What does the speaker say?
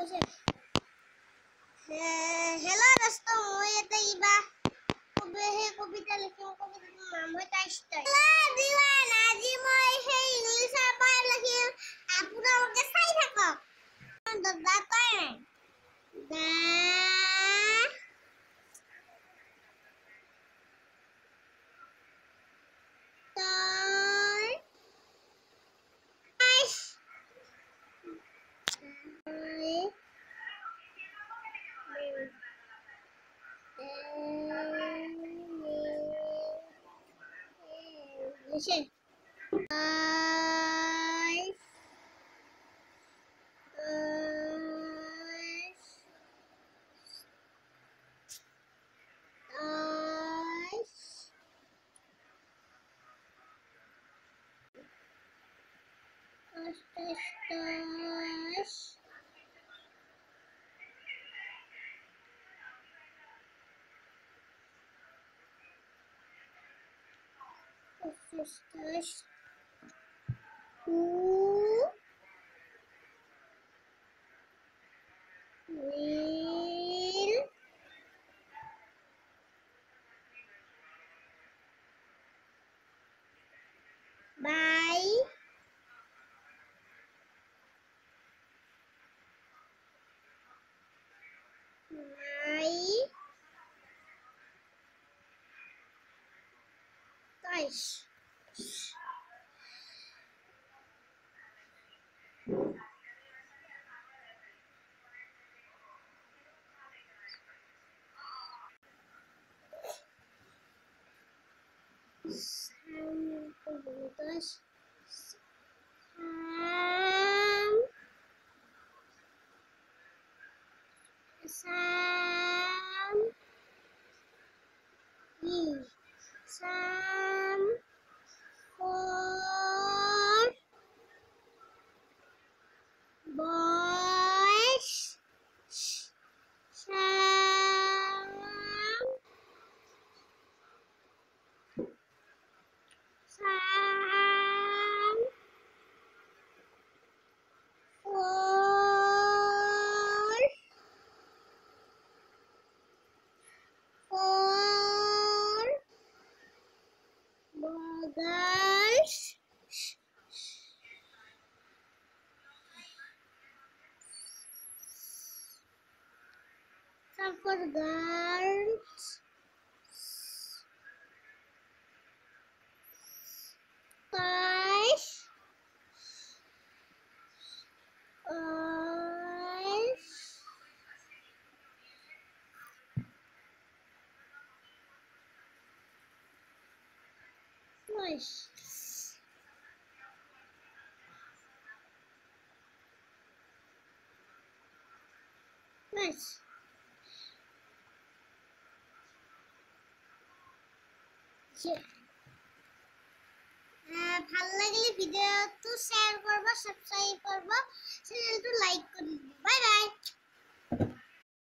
Hello dosto, মই এটা ইবা কবিতা লিখিম। কবিতাটোৰ নাম হয় টাইস্টাই। হেল্ল' দিৱান, আজি মই সেই ইংলিছৰ পৰা লিখিম, আপোনালোকে চাই থাকক। দা কয় দা Listen. Who will buy my toys? Some for boys, some for girls, some for girls, toys, toys. Nice. ভাল লাগিলে ভিডিওটো শেয়ার করব, সাবস্ক্রাইব করব, চ্যানেলটো লাইক করে দিবা। Bye bye.